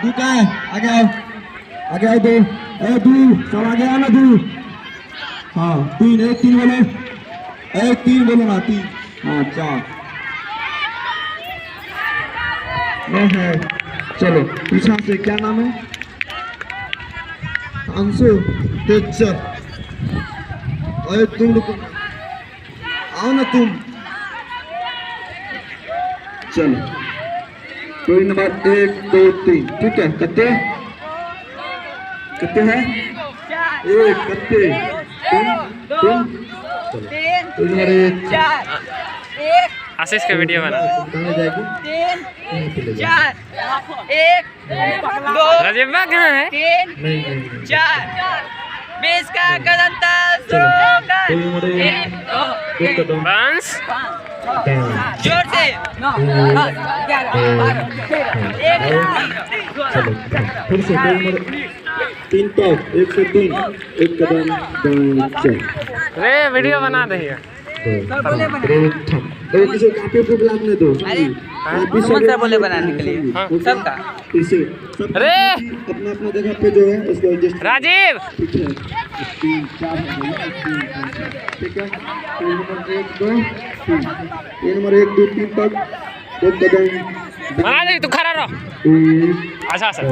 तू क्या है? आगे आओ, आगे आओ। दो, ए तू सब आगे आओ ना तू। हाँ 3, 1 3 बोलो, 1 3 बोलो ना, 3 हाँ 4 नहीं है। चलो पीछा से क्या नाम है? अंशु टीचर। अरे तुम रुको, आओ ना तुम। चलो कोई नंबर 1 2 3 ठीक है। कितने कितने हैं? 1 कितने? तुम चलो कोई नंबर 1 आशीष का वीडियो बना। 3 4 1 2 राजीव बा कहाँ है? 3 नहीं 4 20 का कदम बंस जोर से फिर से 3 टॉप 1 से 3 1 कदम दाएं। रे वीडियो बना दे। तो किसी कापी को बुलाने दो। सर बोले बनाने के लिए सबका इसे अरे अपना अपना जगह पे जो है उसको एडजस्ट। राजीव ठीक है 3 4 ठीक है। नंबर 1 2 3 नंबर 1 2 3 तक 2 कदम बना दे। तू खड़ा रहो। 1 अच्छा सर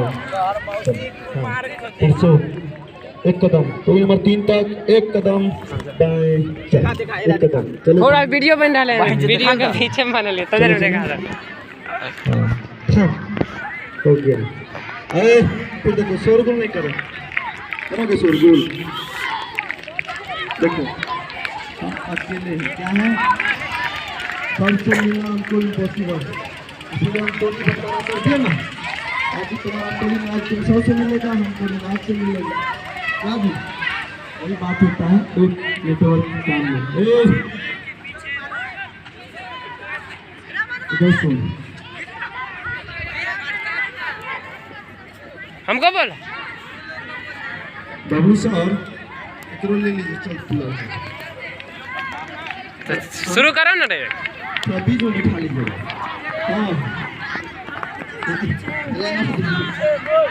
1 कदम। तो नंबर 3 तक 1 कदम दाएं 1 कदम। चलो थोड़ा वीडियो बन रहा है, वीडियो के पीछे में बना लिया तजर देखा रहा। हो गया। अरे फिर देखो शोरगुल नहीं करो, करोगे शोरगुल। देखो हम अकेले हैं, क्या है सबसे मिलना हमको इम्पॉसिबल, इसलिए हम तो बताना करते हैं ना। आज तुम्हारा टोली में आज तुम 100 से मिलेगा, हमको 9 से मिलेगा। क्या भी वही बात होता है एक नेटवर्क के काम में। सुन हमको बोला बाबू सर इतना ले लीजिए। चल पूरा शुरू करो ना रे। 20 मिनट खाली करो। हाँ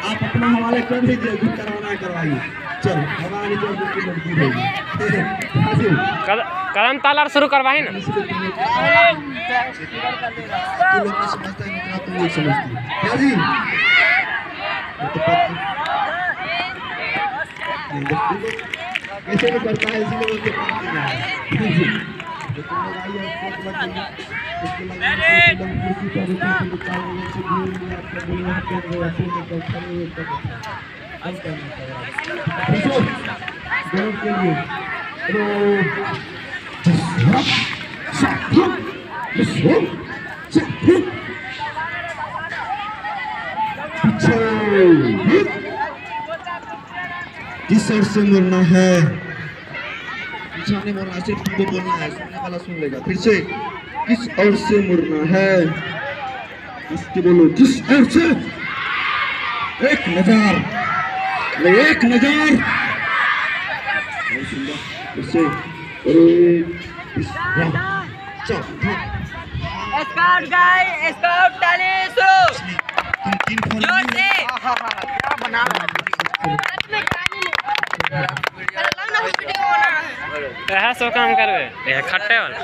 आप अपना हवाले कर दीजिए, बुक करवाना है करवाइए। चल हमारी जो बुक की लड़की होगी कदम तालार शुरू करवाई ना। तू लोग नहीं समझता है इतना, तुम लोग समझती है क्या जी? ऐसे नहीं करता है, इसीलिए मुझे किस ओर से मुड़ना है? पीछे नहीं मुड़ना, सिर्फ तुमको बोलना है, सुनने वाला सुन लेगा। फिर से किस ओर से मुड़ना है? इसके बोलो किस ओर से। एक नजर, एक नजर। फिर से स्काउट गाइस, स्काउट डाले सो जोर से क्या बना रहा है? यह सब काम करवे यह खट्टे वाला।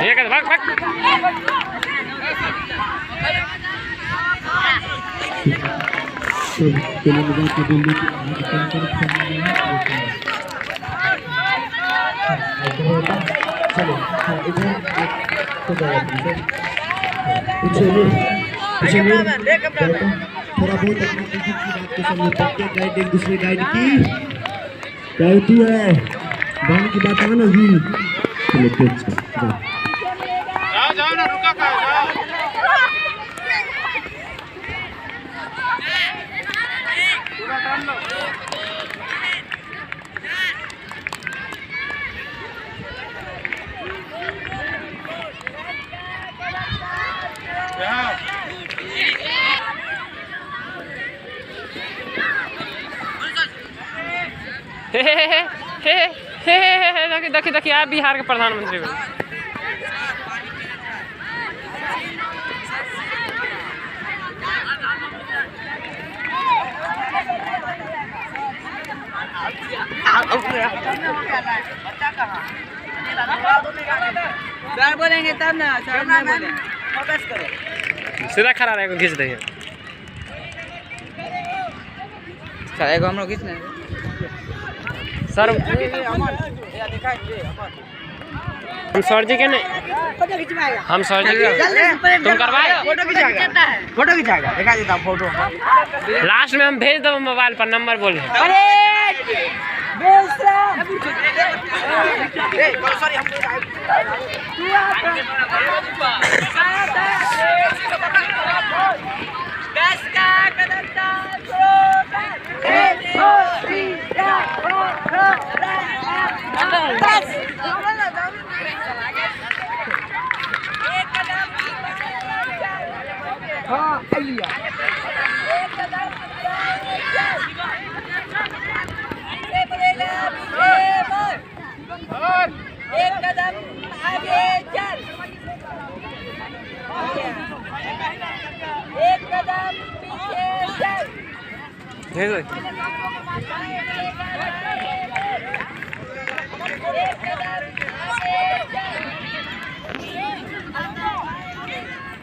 ये कर भाग भाग। थोड़ा बहुत अपने की बात को समझ सकते हैं। गाइड एक दूसरे गाइड की कहती है, बहन की बात है ना जी। चलो तेज जाओ जाओ ना, रुका जाओ। पूरा टाइम लो। देखिए देखिए आप बिहार के प्रधानमंत्री बने। सर बोलेंगे तब ना, सर नहीं बोले। फोकस करो। सीधा खड़ा रहेगा, खींच देंगे। सर एक हम लोग किसने सर हम सर जी के नहीं, हम सर जी के तुम करवाए। फोटो खिंचाएगा, फोटो खिंचाएगा, दिखा देता हूं फोटो। लास्ट में हम भेज दो मोबाइल पर, नंबर बोले। सॉरी हम एक कदम आगे चल, एक कदम पीछे चल। भेज दो।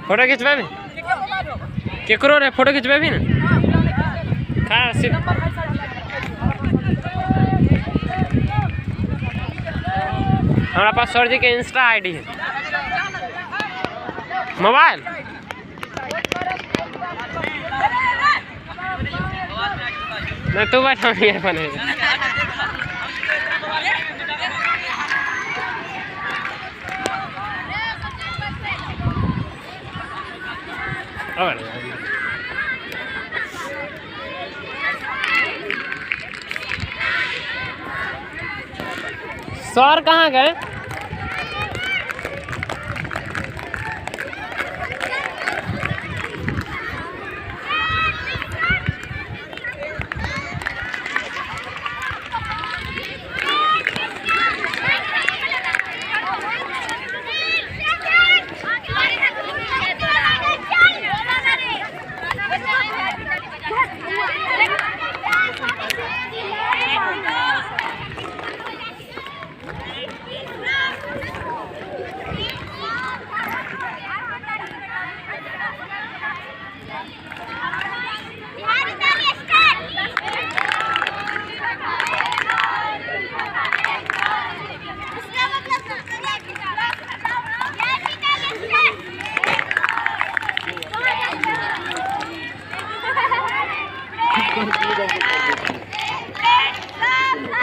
फोटो खिंचवा भी केकरो रे, फोटो खिंचवा भी ना। हाँ हमारा पास सर जी के इंस्टा आईडी है। मोबाइल नहीं तू बैठा नहीं है बने। सर कहाँ गए?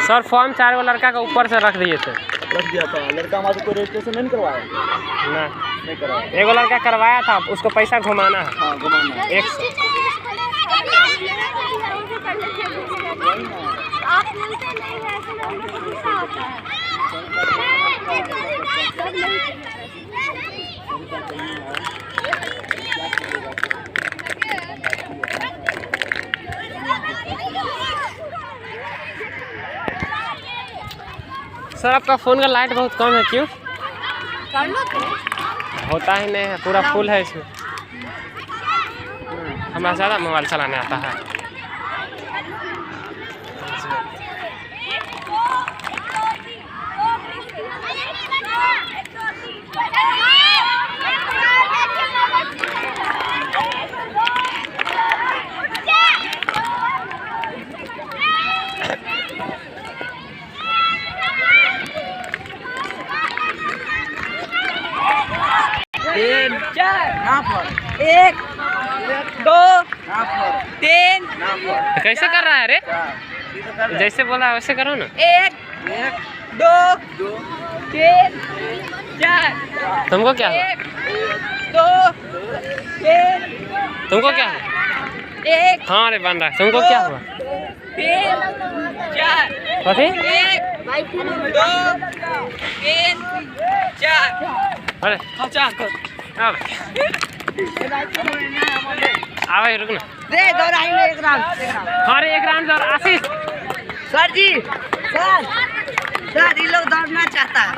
सर फॉर्म 4 गो लड़का का ऊपर से रख दिए थे। रख दिया था लड़का, हमारे को रजिस्ट्रेशन नहीं करवाया ना, नहीं करवाया। एगो लड़का करवाया था, उसको पैसा घुमाना है। हाँ घुमाना 100। सर आपका फ़ोन का लाइट बहुत कम है, क्यों? होता ही नहीं है, पूरा फुल है इसमें। हमारा ज़्यादा मोबाइल चलाने आता है। तीन चार 1 2 3 कैसे कर रहा है रे? जैसे बोला वैसे करो ना। 1 2 3 4। तुमको क्या हुआ? 1 2 3 तुमको क्या हुआ? 1 हाँ रे बन रहा है। तुमको क्या हुआ? 3 4। कथी? 1 2 3 4। अरे आवे रुक ना। रे दौड़ाएंगे एक राउंड। हाँ रे एक राउंड और आशीष सर जी सर सर ये लोग दौड़ना चाहता है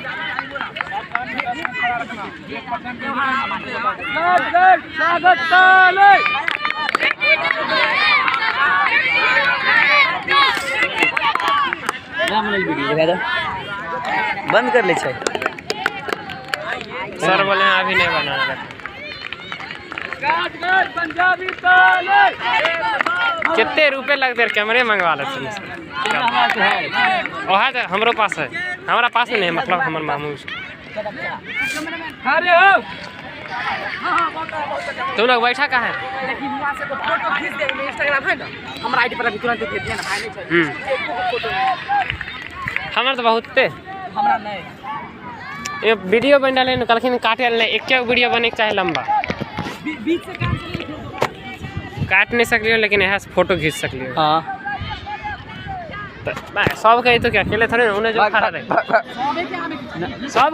बंद कर ले छै सर बोले हैं अभी नहीं बनाना। कितने रुपए लगते हैं कैमरे मंगवा लेते वहाँ तो हमारे पास है, हमारा पास नहीं है, मतलब हमारे मामू तुम लोग बैठा कहाँ है? हमारे तो बहुत ये वीडियो बन डाले कल काटे एक वीडियो बने के चाहे लंबा काट नहीं सकलियो लेकिन यहाँ से फोटो खींच सकलियो। हाँ सब कही तो क्या अकेले थोड़े उन्हें जो खड़ा रहे सब